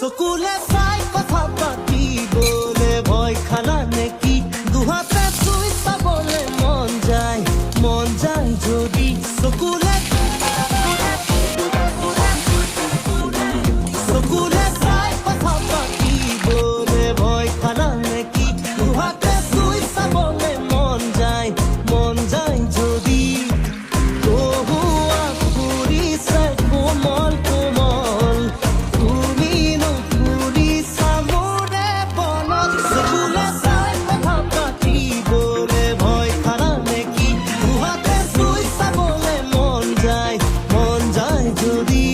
সকুলে চাই কথা পাতি বলে ভয় খালা নেকি দুহাতে চুই চাবলে মন যায় যদি সকুলে সকুলে চাই কথা পাতি বলে ভয় খালা নেকি দুহাতে চুই চাবলে মন যায় যদি তহুয়া ফুরিছে কোমল কোমল তুমি নুফুৰিছা মোৰে বনত চকুলে চাই কথা পাতি বলে ভয় খালা নেকি দুহাতে চুই চাবলে মন যায় যদি